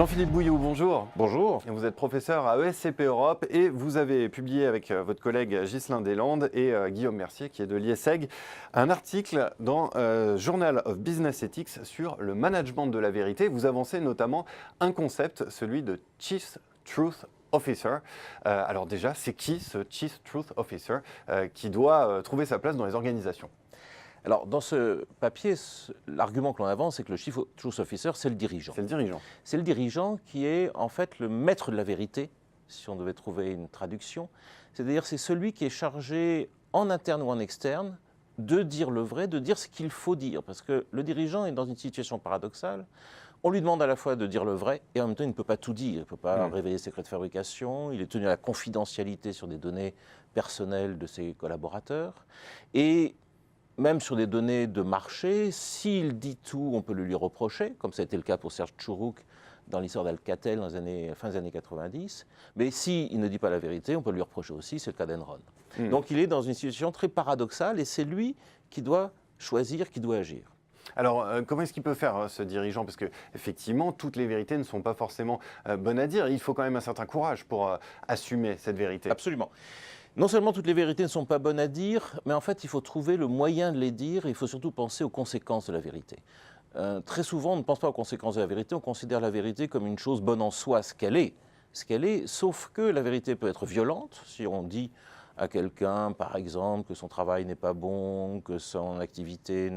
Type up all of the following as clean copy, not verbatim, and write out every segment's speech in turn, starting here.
Jean-Philippe Bouilloux, bonjour. Bonjour. Vous êtes professeur à ESCP Europe et vous avez publié avec votre collègue Ghislain Deslandes et Guillaume Mercier, qui est de l'IESEG, un article dans Journal of Business Ethics sur le management de la vérité. Vous avancez notamment un concept, celui de Chief Truth Officer. Alors déjà, c'est qui ce Chief Truth Officer qui doit trouver sa place dans les organisations ? Alors, dans ce papier, l'argument que l'on avance, c'est que le Chief Truth Officer, c'est le dirigeant. C'est le dirigeant. C'est le dirigeant qui est en fait le maître de la vérité, si on devait trouver une traduction. C'est-à-dire c'est celui qui est chargé, en interne ou en externe, de dire le vrai, de dire ce qu'il faut dire. Parce que le dirigeant est dans une situation paradoxale. On lui demande à la fois de dire le vrai et en même temps, il ne peut pas tout dire. Il ne peut pas révéler ses secrets de fabrication. Il est tenu à la confidentialité sur des données personnelles de ses collaborateurs. Et même sur des données de marché, s'il dit tout, on peut le lui reprocher, comme ça a été le cas pour Serge Tchourouk dans l'histoire d'Alcatel dans les fin des années 90. Mais s'il ne dit pas la vérité, on peut lui reprocher aussi, c'est le cas d'Enron. Donc il est dans une situation très paradoxale et c'est lui qui doit choisir, qui doit agir. Alors, comment est-ce qu'il peut faire, ce dirigeant ? Parce qu'effectivement, toutes les vérités ne sont pas forcément bonnes à dire. Il faut quand même un certain courage pour assumer cette vérité. Absolument. Non seulement toutes les vérités ne sont pas bonnes à dire, mais en fait, il faut trouver le moyen de les dire et il faut surtout penser aux conséquences de la vérité. Très souvent, on ne pense pas aux conséquences de la vérité, on considère la vérité comme une chose bonne en soi, ce qu'elle est, sauf que la vérité peut être violente. Si on dit à quelqu'un, par exemple, que son travail n'est pas bon, que son activité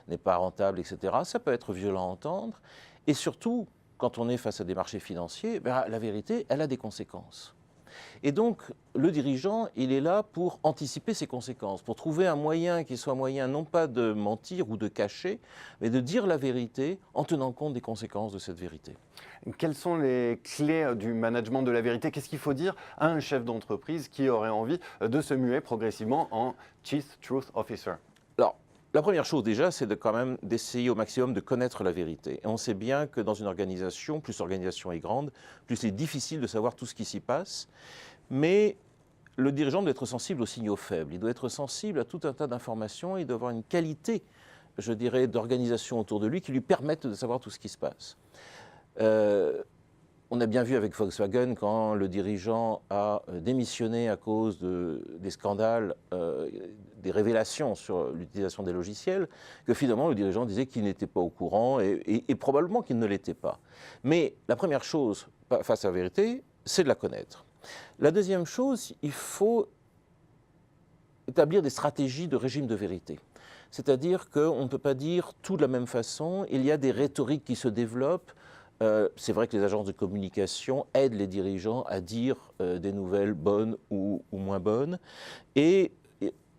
n'est pas rentable, etc., ça peut être violent à entendre. Et surtout, quand on est face à des marchés financiers, la vérité, elle a des conséquences. Et donc, le dirigeant, il est là pour anticiper ces conséquences, pour trouver un moyen qui soit moyen non pas de mentir ou de cacher, mais de dire la vérité en tenant compte des conséquences de cette vérité. Quelles sont les clés du management de la vérité ? Qu'est-ce qu'il faut dire à un chef d'entreprise qui aurait envie de se muer progressivement en Chief Truth Officer ? Alors, la première chose déjà, c'est quand même d'essayer au maximum de connaître la vérité. Et on sait bien que dans une organisation, plus l'organisation est grande, plus c'est difficile de savoir tout ce qui s'y passe. Mais le dirigeant doit être sensible aux signaux faibles. Il doit être sensible à tout un tas d'informations. Il doit avoir une qualité, je dirais, d'organisation autour de lui qui lui permette de savoir tout ce qui se passe. On a bien vu avec Volkswagen, quand le dirigeant a démissionné à cause des scandales, des révélations sur l'utilisation des logiciels, que finalement le dirigeant disait qu'il n'était pas au courant et probablement qu'il ne l'était pas. Mais la première chose face à la vérité, c'est de la connaître. La deuxième chose, il faut établir des stratégies de régime de vérité. C'est-à-dire qu'on ne peut pas dire tout de la même façon, il y a des rhétoriques qui se développent. C'est vrai que les agences de communication aident les dirigeants à dire des nouvelles bonnes ou moins bonnes. Et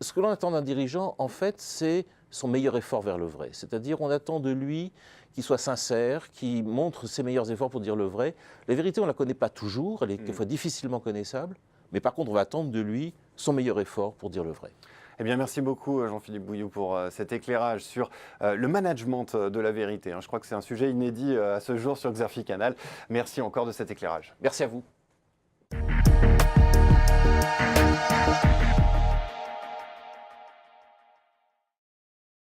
ce que l'on attend d'un dirigeant, en fait, c'est son meilleur effort vers le vrai. C'est-à-dire on attend de lui qu'il soit sincère, qu'il montre ses meilleurs efforts pour dire le vrai. La vérité, on ne la connaît pas toujours, elle est quelquefois difficilement connaissable. Mais par contre, on va attendre de lui son meilleur effort pour dire le vrai. Eh bien, merci beaucoup Jean-Philippe Bouilloux pour cet éclairage sur le management de la vérité. Je crois que c'est un sujet inédit à ce jour sur Xerfi Canal. Merci encore de cet éclairage. Merci à vous.